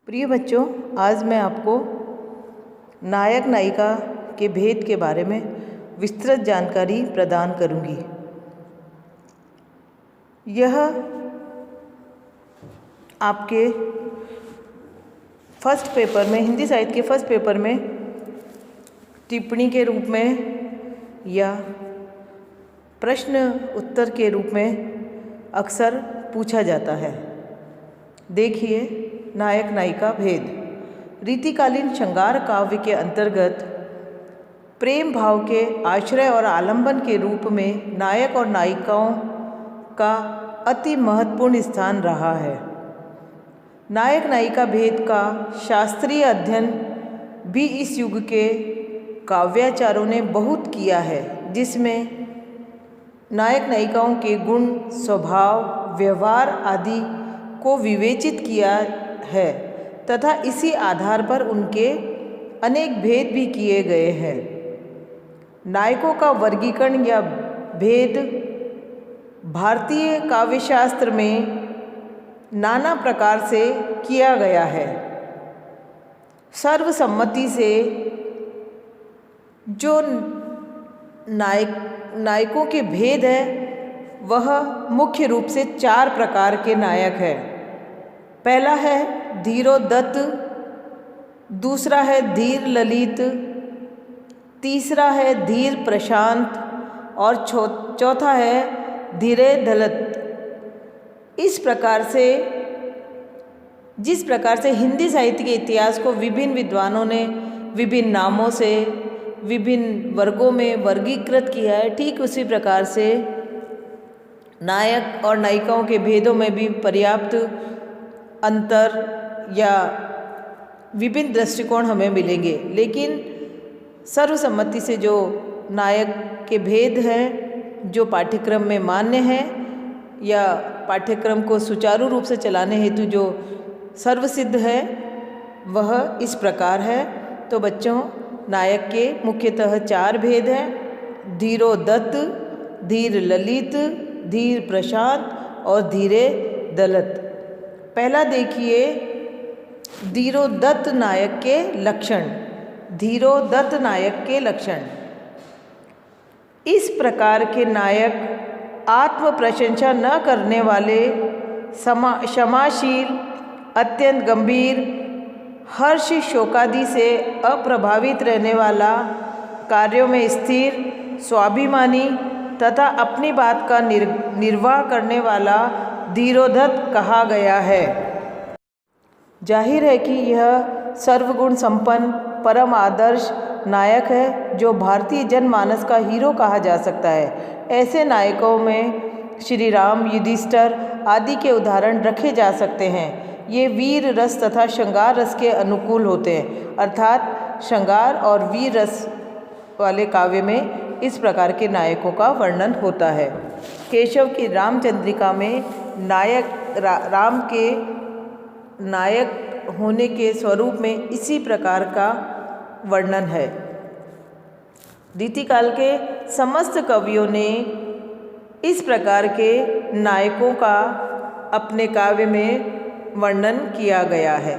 प्रिय बच्चों, आज मैं आपको नायक नायिका के भेद के बारे में विस्तृत जानकारी प्रदान करूंगी। यह आपके फर्स्ट पेपर में, हिंदी साहित्य के फर्स्ट पेपर में टिप्पणी के रूप में या प्रश्न उत्तर के रूप में अक्सर पूछा जाता है। देखिए, नायक नायिका भेद। रीतिकालीन श्रृंगार काव्य के अंतर्गत प्रेम भाव के आश्रय और आलंबन के रूप में नायक और नायिकाओं का अति महत्वपूर्ण स्थान रहा है। नायक नायिका भेद का शास्त्रीय अध्ययन भी इस युग के काव्याचारों ने बहुत किया है, जिसमें नायक नायिकाओं के गुण, स्वभाव, व्यवहार आदि को विवेचित किया है तथा इसी आधार पर उनके अनेक भेद भी किए गए हैं। नायकों का वर्गीकरण या भेद भारतीय काव्यशास्त्र में नाना प्रकार से किया गया है। सर्वसम्मति से जो नायकों के भेद है वह मुख्य रूप से 4 प्रकार के नायक है। पहला है धीरोदत्त, दूसरा है धीर ललित, तीसरा है धीर प्रशांत और चौथा है धीरे दलत। जिस प्रकार से हिंदी साहित्य के इतिहास को विभिन्न विद्वानों ने विभिन्न नामों से विभिन्न वर्गों में वर्गीकृत किया है, ठीक उसी प्रकार से नायक और नायिकाओं के भेदों में भी पर्याप्त अंतर या विभिन्न दृष्टिकोण हमें मिलेंगे। लेकिन सर्वसम्मति से जो नायक के भेद हैं, जो पाठ्यक्रम में मान्य हैं या पाठ्यक्रम को सुचारू रूप से चलाने हेतु जो सर्वसिद्ध है, वह इस प्रकार है। तो बच्चों, नायक के मुख्यतः 4 भेद हैं: धीरोदत्त, धीर ललित, धीर प्रशांत और धीरे दलत। पहला देखिए, धीरोदत्त नायक के लक्षण। धीरोदत्त नायक के लक्षण। इस प्रकार के नायक आत्म प्रशंसा न करने वाले, क्षमाशील, अत्यंत गंभीर, हर्ष शोकादि से अप्रभावित रहने वाला, कार्यों में स्थिर, स्वाभिमानी तथा अपनी बात का निर्वाह करने वाला धीरोदत्त कहा गया है। जाहिर है कि यह सर्वगुण संपन्न परम आदर्श नायक है, जो भारतीय जनमानस का हीरो कहा जा सकता है। ऐसे नायकों में श्री राम, युधिष्ठिर आदि के उदाहरण रखे जा सकते हैं। ये वीर रस तथा श्रृंगार रस के अनुकूल होते हैं, अर्थात श्रृंगार और वीर रस वाले काव्य में इस प्रकार के नायकों का वर्णन होता है। केशव की रामचंद्रिका में राम के नायक होने के स्वरूप में इसी प्रकार का वर्णन है। रीतिकाल के समस्त कवियों ने इस प्रकार के नायकों का अपने काव्य में वर्णन किया गया है।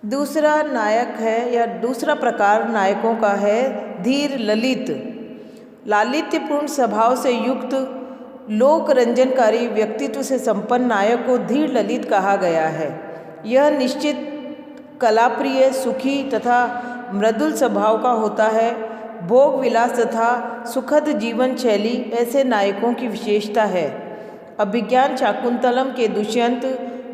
दूसरा नायक है या दूसरा प्रकार नायकों का है धीर ललित। लालित्यपूर्ण स्वभाव से युक्त, लोक रंजनकारी व्यक्तित्व से संपन्न नायक को धीर ललित कहा गया है। यह निश्चित कलाप्रिय, सुखी तथा मृदुल स्वभाव का होता है। भोग विलास तथा सुखद जीवन शैली ऐसे नायकों की विशेषता है। अभिज्ञान शाकुंतलम के दुष्यंत,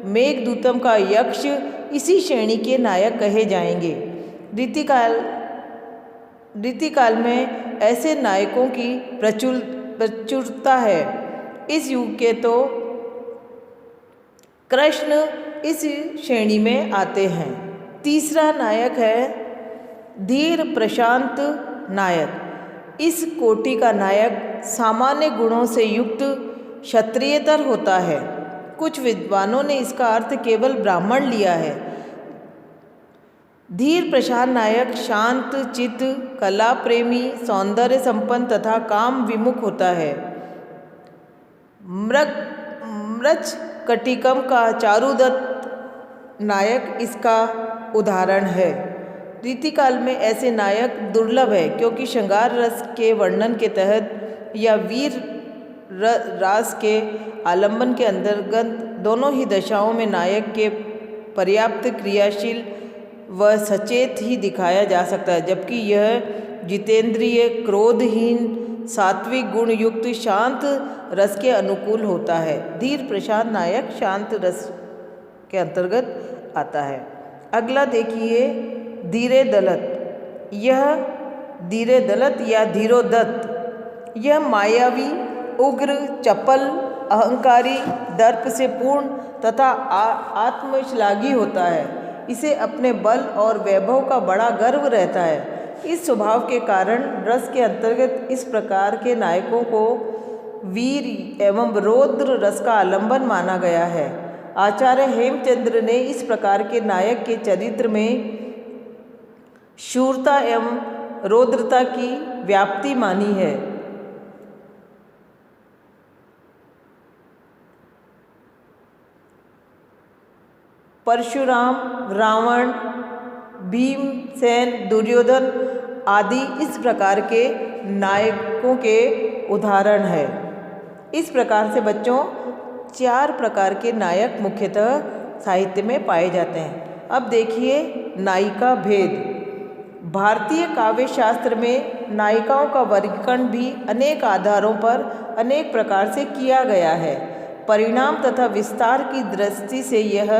मेघदूतम का यक्ष इसी श्रेणी के नायक कहे जाएंगे। रीतिकाल में ऐसे नायकों की प्रचुरता है। इस युग के तो कृष्ण इस श्रेणी में आते हैं। तीसरा नायक है धीर प्रशांत नायक। इस कोटि का नायक सामान्य गुणों से युक्त क्षत्रियतर होता है। कुछ विद्वानों ने इसका अर्थ केवल ब्राह्मण लिया है। धीर प्रशांत नायक शांत चित्त, कला प्रेमी, सौंदर्य संपन्न तथा काम विमुख होता है। मृच कटिकम का चारुदत्त नायक इसका उदाहरण है। रीतिकाल में ऐसे नायक दुर्लभ है, क्योंकि श्रृंगार रस के वर्णन के तहत या वीर रास के आलंबन के अंतर्गत दोनों ही दशाओं में नायक के पर्याप्त क्रियाशील व सचेत ही दिखाया जा सकता है, जबकि यह जितेंद्रिय, क्रोधहीन, सात्विक गुण युक्त शांत रस के अनुकूल होता है। धीर प्रशांत नायक शांत रस के अंतर्गत आता है। अगला देखिए धीरे दलत। यह धीरे दलत या धीरोदत्त यह मायावी, उग्र, चपल, अहंकारी, दर्प से पूर्ण तथा आत्मश्लाघी होता है। इसे अपने बल और वैभव का बड़ा गर्व रहता है। इस स्वभाव के कारण रस के अंतर्गत इस प्रकार के नायकों को वीर एवं रौद्र रस का आलंबन माना गया है। आचार्य हेमचंद्र ने इस प्रकार के नायक के चरित्र में शूरता एवं रौद्रता की व्याप्ति मानी है। परशुराम, रावण, भीमसेन, दुर्योधन आदि इस प्रकार के नायकों के उदाहरण है। इस प्रकार से बच्चों 4 प्रकार के नायक मुख्यतः साहित्य में पाए जाते हैं। अब देखिए नायिका भेद। भारतीय काव्य शास्त्र में नायिकाओं का वर्गीकरण भी अनेक आधारों पर अनेक प्रकार से किया गया है। परिणाम तथा विस्तार की दृष्टि से यह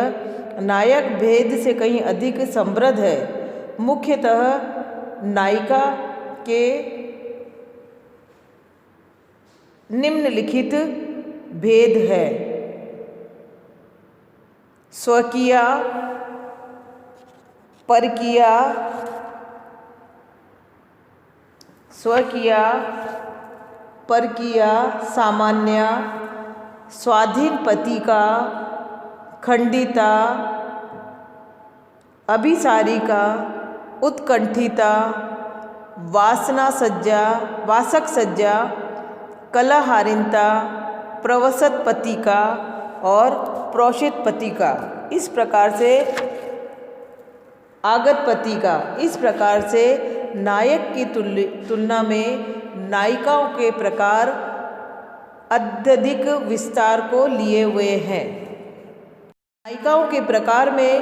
नायक भेद से कहीं अधिक समृद्ध है। मुख्यतः नायिका के निम्नलिखित भेद है। स्वकीया, परकीया, सामान्य, स्वाधीन पति का, खंडिता, अभिसारिका, उत्कंठिता, वासक सज्जा, कलाहारिणता, प्रवसत पतिका और प्रोषित पतिका। इस प्रकार से आगत पतिका। इस प्रकार से नायक की तुलना में नायिकाओं के प्रकार अत्यधिक विस्तार को लिए हुए हैं। नायिकाओं के प्रकार में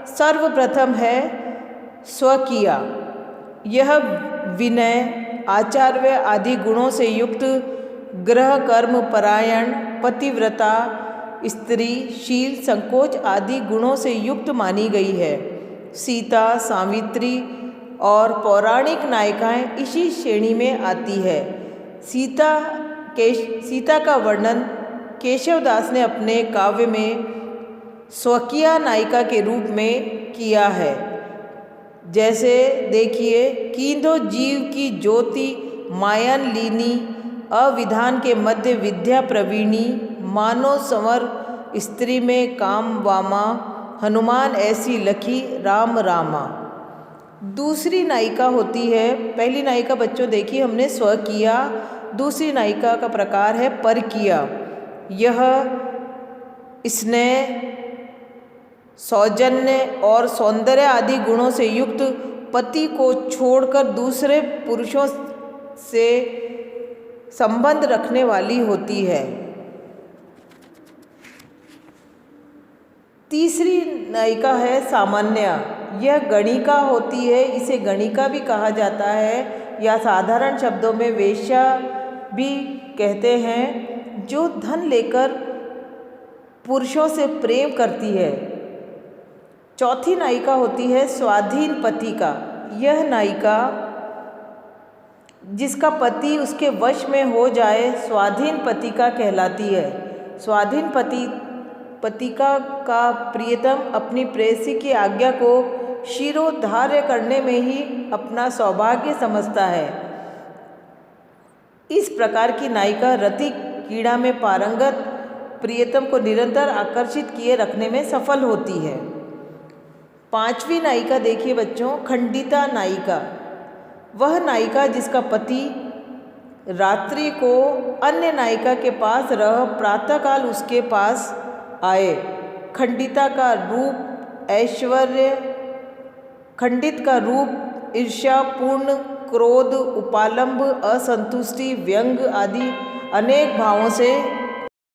सर्वप्रथम है स्वकीया। यह विनय, आचार्य आदि गुणों से युक्त, गृह कर्म परायण, पतिव्रता, स्त्री, शील, संकोच आदि गुणों से युक्त मानी गई है। सीता, सावित्री और पौराणिक नायिकाएं इसी श्रेणी में आती है। सीता का वर्णन केशवदास ने अपने काव्य में स्वकीय नायिका के रूप में किया है। जैसे देखिए, कींधो जीव की ज्योति, मायन लीनी, अविधान के मध्य विद्या प्रवीणी, मानो संवर स्त्री में काम वामा, हनुमान ऐसी लखी राम रामा। दूसरी नायिका होती है, पहली नायिका बच्चों देखिए हमने स्वकीया, दूसरी नायिका का प्रकार है परकीया। यह स्नेह, सौजन्य और सौंदर्य आदि गुणों से युक्त, पति को छोड़कर दूसरे पुरुषों से संबंध रखने वाली होती है। तीसरी नायिका है सामान्य। यह गणिका होती है। इसे गणिका भी कहा जाता है या साधारण शब्दों में वेश्या भी कहते हैं, जो धन लेकर पुरुषों से प्रेम करती है। चौथी नायिका होती है स्वाधीन पति का। यह नायिका जिसका पति उसके वश में हो जाए स्वाधीन पतिका कहलाती है। स्वाधीन पतिका का प्रियतम अपनी प्रेयसी की आज्ञा को शिरोधार्य करने में ही अपना सौभाग्य समझता है। इस प्रकार की नायिका रति क्रीड़ा में पारंगत प्रियतम को निरंतर आकर्षित किए रखने में सफल होती है। पांचवी नायिका देखिए बच्चों, खंडिता नायिका। वह नायिका जिसका पति रात्रि को अन्य नायिका के पास रह प्रातःकाल उसके पास आए। खंडिता का रूप ऐश्वर्य, खंडित का रूप, ईर्ष्या, पूर्ण क्रोध, उपालंब, असंतुष्टि, व्यंग आदि अनेक भावों से